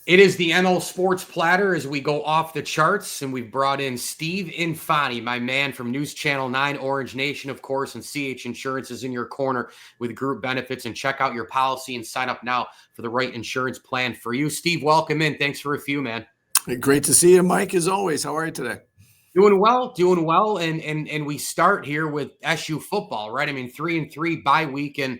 It is the NL Sports Platter as we go off the charts, and we've brought in Steve Infanti, my man from News Channel 9, Orange Nation, of course, and CH Insurance is in your corner with group benefits. And check out your policy and sign up now for the right insurance plan for you. Steve, welcome in. Thanks for a few, man. Great to see you, Mike, as always. How are you today? Doing well. And we start here with SU football, right? I mean, 3-3 bye week, and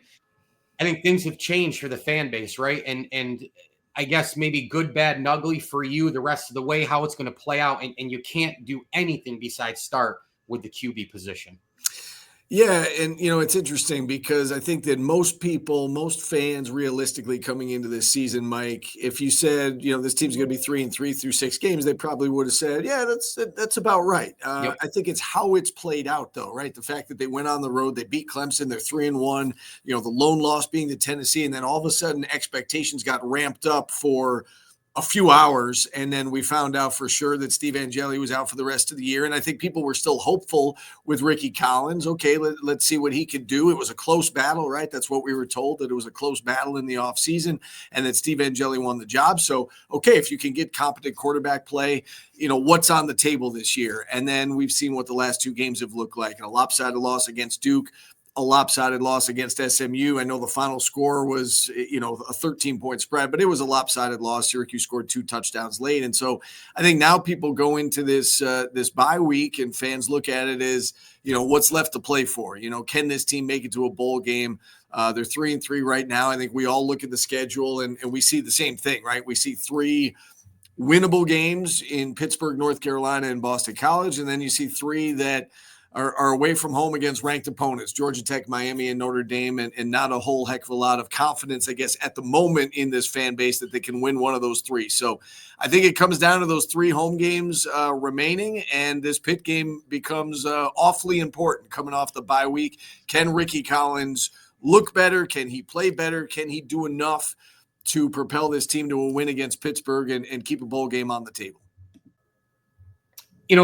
I think things have changed for the fan base, right? And I guess maybe good, bad, and ugly for you the rest of the way, how it's going to play out. And you can't do anything besides start with the QB position. Yeah, and it's interesting because I think that most people, most fans, realistically coming into this season, Mike, if you said this team's going to be 3-3 through 6 games, they probably would have said, yeah, that's about right. Yep. I think it's how it's played out, though, right? The fact that they went on the road, they beat Clemson, they're 3-1. The lone loss being to Tennessee, and then all of a sudden expectations got ramped up for a few hours, and then we found out for sure that Steve Angeli was out for the rest of the year. And I think people were still hopeful with Rickie Collins. Okay, let's see what he could do. It was a close battle, right? That's what we were told, that it was a close battle in the offseason and that Steve Angeli won the job. So, okay, if you can get competent quarterback play, what's on the table this year? And then we've seen what the last 2 games have looked like. A lopsided loss against Duke, a lopsided loss against SMU. I know the final score was, a 13-point spread, but it was a lopsided loss. Syracuse scored 2 touchdowns late. And so I think now people go into this bye week and fans look at it as, what's left to play for? Can this team make it to a bowl game? They're 3-3 right now. I think we all look at the schedule and we see the same thing, right? We see 3 winnable games in Pittsburgh, North Carolina, and Boston College. And then you see 3 that are away from home against ranked opponents, Georgia Tech, Miami, and Notre Dame, and not a whole heck of a lot of confidence, I guess, at the moment in this fan base that they can win one of those 3. So I think it comes down to those 3 home games remaining, and this Pitt game becomes awfully important coming off the bye week. Can Rickie Collins look better? Can he play better? Can he do enough to propel this team to a win against Pittsburgh and keep a bowl game on the table?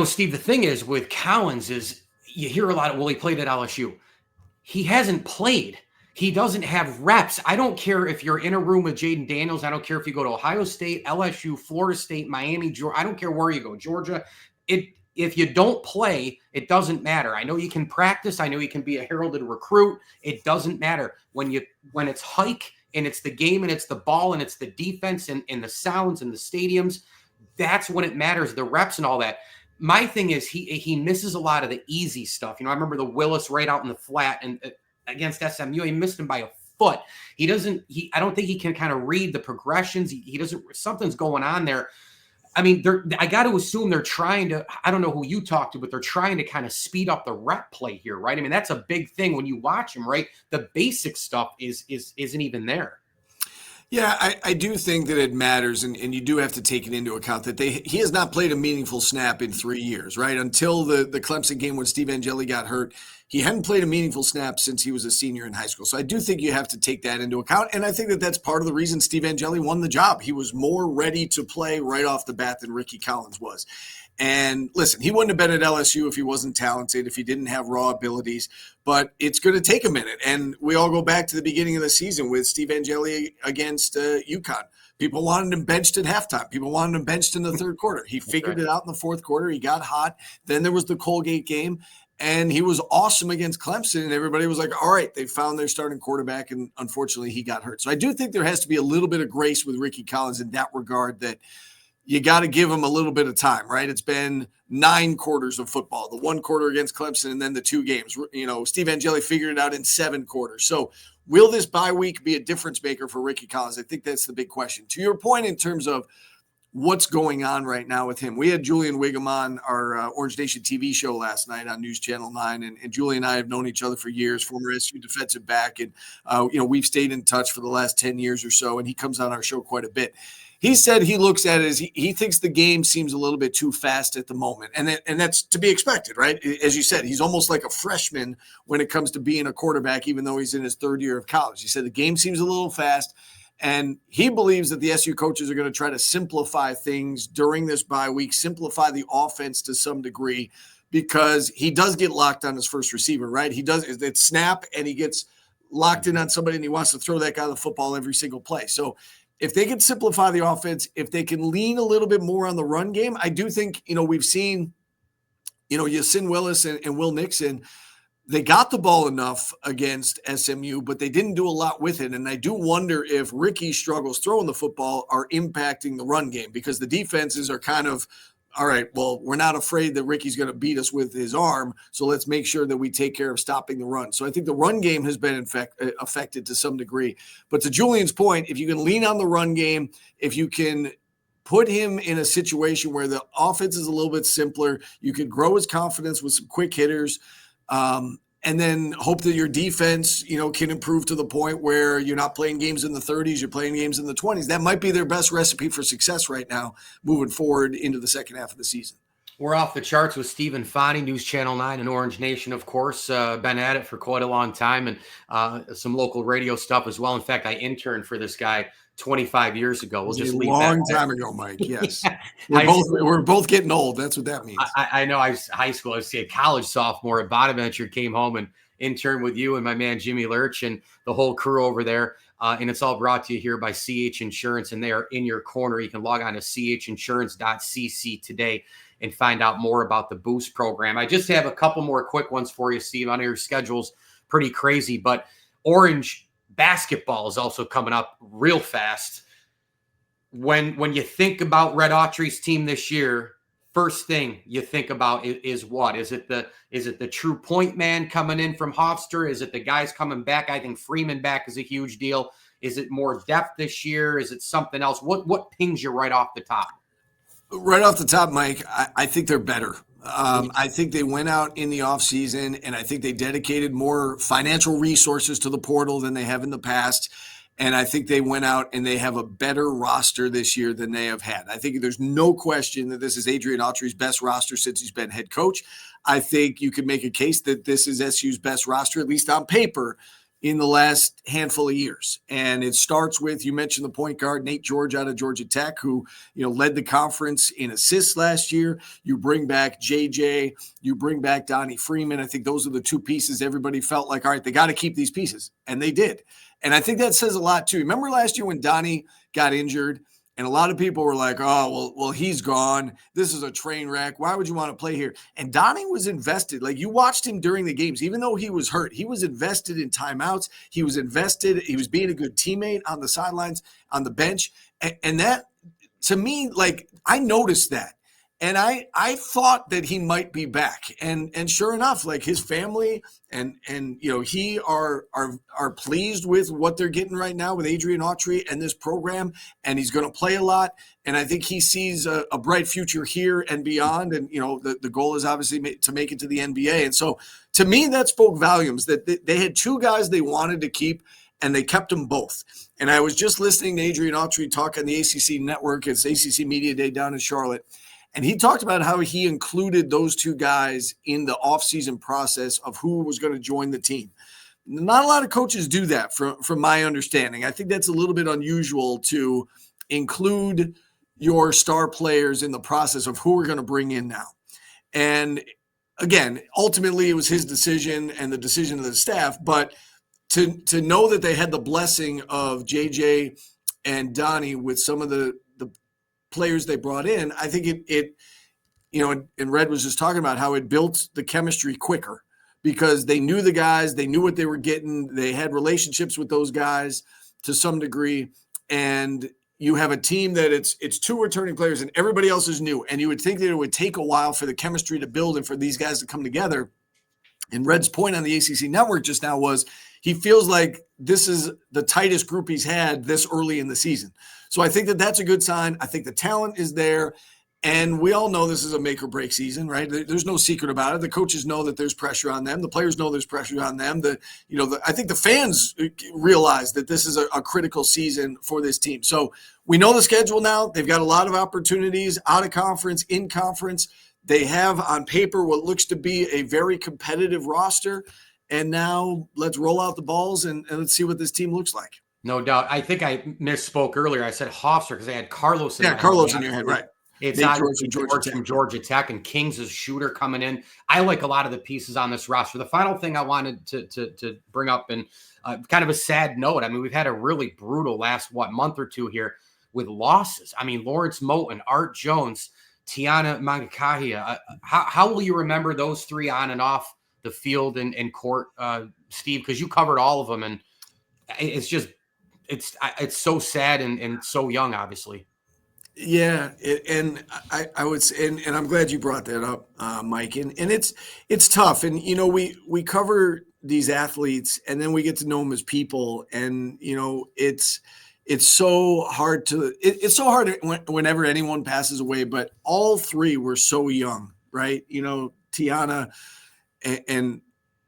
Steve, the thing is with Collins is, you hear a lot of, well, he played at LSU. He hasn't played. He doesn't have reps. I don't care if you're in a room with Jaden Daniels. I don't care if you go to Ohio State, LSU, Florida State, Miami, Georgia. I don't care where you go, Georgia. If you don't play, it doesn't matter. I know you can practice. I know you can be a heralded recruit. It doesn't matter. When it's hike and it's the game and it's the ball and it's the defense and the sounds and the stadiums, that's when it matters, the reps and all that. My thing is he misses a lot of the easy stuff. I remember the Willis right out in the flat and against SMU, he missed him by a foot. I don't think he can kind of read the progressions. He doesn't, something's going on there. I mean, I got to assume they're trying to, I don't know who you talked to, but they're trying to kind of speed up the rep play here, right? I mean, that's a big thing when you watch him, right? The basic stuff isn't even there. Yeah, I do think that it matters, and you do have to take it into account that he has not played a meaningful snap in 3 years, right? Until the Clemson game when Steve Angeli got hurt, he hadn't played a meaningful snap since he was a senior in high school. So I do think you have to take that into account, and I think that that's part of the reason Steve Angeli won the job. He was more ready to play right off the bat than Rickie Collins was. And listen, he wouldn't have been at LSU if he wasn't talented, if he didn't have raw abilities, but it's going to take a minute. And we all go back to the beginning of the season with Steve Angeli against UConn. People wanted him benched at halftime. People wanted him benched in the third quarter. He figured it out in the fourth quarter. He got hot. Then there was the Colgate game, and he was awesome against Clemson, and everybody was like, all right, they found their starting quarterback, and unfortunately he got hurt. So I do think there has to be a little bit of grace with Rickie Collins in that regard, that you got to give him a little bit of time, right? It's been 9 quarters of football, the 1 quarter against Clemson and then the 2 games. Steve Angeli figured it out in 7 quarters. So will this bye week be a difference maker for Rickie Collins? I think that's the big question. To your point in terms of what's going on right now with him, we had Julian Wiggum on our Orange Nation TV show last night on News Channel 9, and Julian and I have known each other for years, former SU defensive back, and we've stayed in touch for the last 10 years or so, and he comes on our show quite a bit. He said he looks at it as he thinks the game seems a little bit too fast at the moment. And that's to be expected, right? As you said, he's almost like a freshman when it comes to being a quarterback, even though he's in his 3rd year of college. He said the game seems a little fast. And he believes that the SU coaches are going to try to simplify things during this bye week, simplify the offense to some degree, because he does get locked on his first receiver, right? It's snap, and he gets locked in on somebody, and he wants to throw that guy the football every single play. So if they can simplify the offense, if they can lean a little bit more on the run game, I do think, we've seen, Yasin Willis and Will Nixon, they got the ball enough against SMU, but they didn't do a lot with it. And I do wonder if Rickie's struggles throwing the football are impacting the run game, because the defenses are kind of, all right, well, we're not afraid that Rickie's going to beat us with his arm, so let's make sure that we take care of stopping the run. So I think the run game has been affected to some degree. But to Julian's point, if you can lean on the run game, if you can put him in a situation where the offense is a little bit simpler, you can grow his confidence with some quick hitters, and then hope that your defense, can improve to the point where you're not playing games in the 30s, you're playing games in the 20s. That might be their best recipe for success right now, moving forward into the second half of the season. We're off the charts with Steve Infanti, News Channel 9 and Orange Nation, of course. Been at it for quite a long time, and some local radio stuff as well. In fact, I interned for this guy 25 years ago. We'll just leave that. A long time ago, Mike. Yes. we're both getting old. That's what that means. I know. I was high school. I was a college sophomore at Bonaventure, came home and interned with you and my man Jimmy Lurch and the whole crew over there. And it's all brought to you here by CH Insurance, and they are in your corner. You can log on to chinsurance.cc today and find out more about the Boost program. I just have a couple more quick ones for you, Steve. I know your schedule's pretty crazy, but Orange basketball is also coming up real fast. When you think about Red Autry's team this year, first thing you think about is what? Is it the true point man coming in from Hofstra? Is it the guys coming back? I think Freeman back is a huge deal. Is it more depth this year? Is it something else? What pings you right off the top? Right off the top, Mike, I think they're better. I think they went out in the offseason, and I think they dedicated more financial resources to the portal than they have in the past. And I think they went out and they have a better roster this year than they have had. I think there's no question that this is Adrian Autry's best roster since he's been head coach. I think you could make a case that this is SU's best roster, at least on paper, in the last handful of years. And it starts with, you mentioned the point guard, Nate George out of Georgia Tech, who, led the conference in assists last year. You bring back JJ, you bring back Donnie Freeman. I think those are the two pieces everybody felt like, all right, they got to keep these pieces. And they did. And I think that says a lot too. Remember last year when Donnie got injured and a lot of people were like, oh, well, he's gone. This is a train wreck. Why would you want to play here? And Donnie was invested. Like, you watched him during the games, even though he was hurt, he was invested in timeouts. He was invested. He was being a good teammate on the sidelines, on the bench. And that, to me, like, I noticed that. And I thought that he might be back. And sure enough, like, his family and he are pleased with what they're getting right now with Adrian Autry and this program. And he's going to play a lot. And I think he sees a bright future here and beyond. And, the goal is obviously to make it to the NBA. And so to me, that spoke volumes that they had two guys they wanted to keep, and they kept them both. And I was just listening to Adrian Autry talk on the ACC network. It's ACC Media Day down in Charlotte. And he talked about how he included those two guys in the offseason process of who was going to join the team. Not a lot of coaches do that from my understanding. I think that's a little bit unusual to include your star players in the process of who we're going to bring in now. And again, ultimately it was his decision and the decision of the staff, but to know that they had the blessing of JJ and Donnie with some of the players they brought in, I think it and Red was just talking about how it built the chemistry quicker because they knew the guys, they knew what they were getting, they had relationships with those guys to some degree, and you have a team that it's two returning players and everybody else is new, and you would think that it would take a while for the chemistry to build and for these guys to come together. And Red's point on the ACC network just now was he feels like this is the tightest group he's had this early in the season. So I think that that's a good sign. I think the talent is there. And we all know this is a make or break season, right? There's no secret about it. The coaches know that there's pressure on them. The players know there's pressure on them. I think the fans realize that this is a critical season for this team. So we know the schedule now. They've got a lot of opportunities out of conference, in conference. They have on paper what looks to be a very competitive roster. And now let's roll out the balls and let's see what this team looks like. No doubt. I think I misspoke earlier. I said Hofstra because I had Carlos in my Carlos head. in your head, right. It's Nate George obviously from Georgia George Tech. from Georgia Tech, and Kings is shooter coming in. I like a lot of the pieces on this roster. The final thing I wanted to bring up, and kind of a sad note. I mean, we've had a really brutal last month or two here with losses. I mean, Lawrence Moten, Art Jones, Tiana-Art-Lawrence. How will you remember those three on and off the field and court, Steve? Because you covered all of them, and it's just it's so sad and so young, obviously. Yeah, and I would say, and I'm glad you brought that up, Mike. And it's tough, and we cover these athletes, and then we get to know them as people, and it's so hard it's so hard whenever anyone passes away. But all three were so young, right? Tiana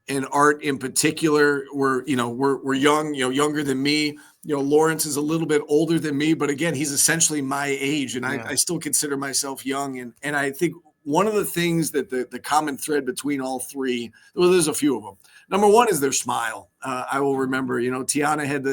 and Art in particular were young, younger than me. Lawrence is a little bit older than me, but again, he's essentially my age, and I still consider myself young. And I think one of the things that the common thread between all three, well, there's a few of them. Number one is their smile. I will remember, Tiana had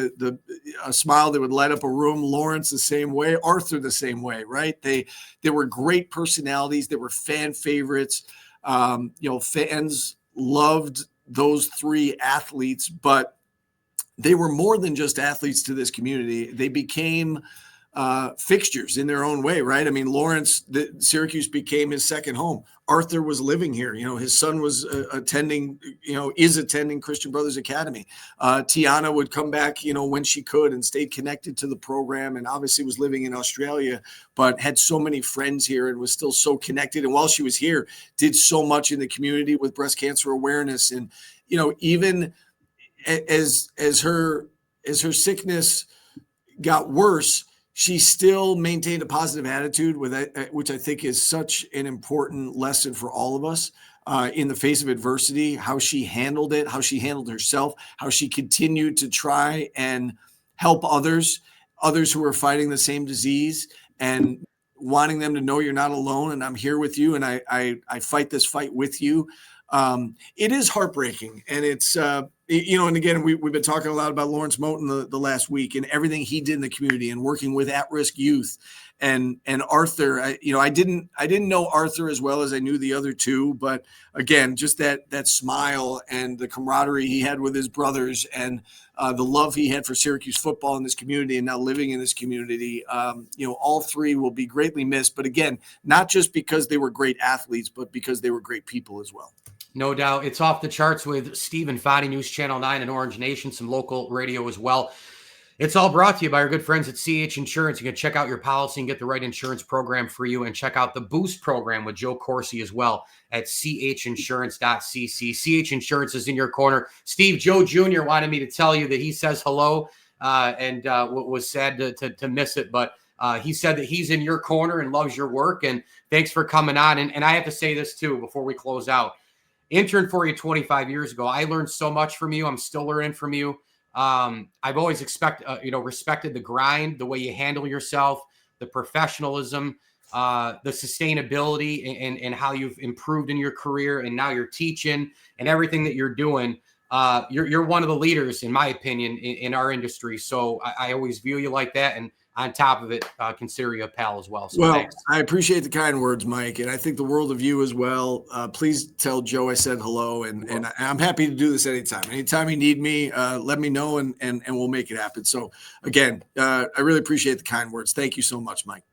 a smile that would light up a room. Lawrence the same way. Arthur the same way, right? They were great personalities. They were fan favorites. Fans loved those three athletes, but they were more than just athletes to this community. They became fixtures in their own way, right? I mean, Lawrence, Syracuse became his second home. Arthur was living here. His son was is attending Christian Brothers Academy. Tiana would come back, when she could, and stayed connected to the program, and obviously was living in Australia, but had so many friends here and was still so connected. And while she was here, did so much in the community with breast cancer awareness. And, even as her sickness got worse, she still maintained a positive attitude, which I think is such an important lesson for all of us in the face of adversity. How she handled it, how she handled herself, how she continued to try and help others who are fighting the same disease, and wanting them to know you're not alone, and I'm here with you, and I fight this fight with you. It is heartbreaking, and it's and again, we've been talking a lot about Lawrence Moten the last week, and everything he did in the community and working with at-risk youth, and Arthur. I didn't know Arthur as well as I knew the other two, but again, just that smile and the camaraderie he had with his brothers, and the love he had for Syracuse football in this community, and now living in this community. All three will be greatly missed, but again, not just because they were great athletes, but because they were great people as well. No doubt. It's off the charts with Steve Infanti, News Channel 9 and Orange Nation, some local radio as well. It's all brought to you by our good friends at CH Insurance. You can check out your policy and get the right insurance program for you, and check out the Boost program with Joe Corsi as well at chinsurance.cc. CH Insurance is in your corner. Steve, Joe Jr. wanted me to tell you that he says hello and was sad to miss it, but he said that he's in your corner and loves your work, and thanks for coming on. And I have to say this too before we close out. Interned for you 25 years ago. I learned so much from you. I'm still learning from you. I've always respected the grind, the way you handle yourself, the professionalism, the sustainability, and how you've improved in your career, and now you're teaching and everything that you're doing. You're one of the leaders, in my opinion, in our industry. So I always view you like that. And on top of it, consider you a pal as well. So thanks. I appreciate the kind words, Mike, and I think the world of you as well. Please tell Joe I said hello, and I'm happy to do this anytime. Anytime you need me, let me know, and we'll make it happen. So again, I really appreciate the kind words. Thank you so much, Mike.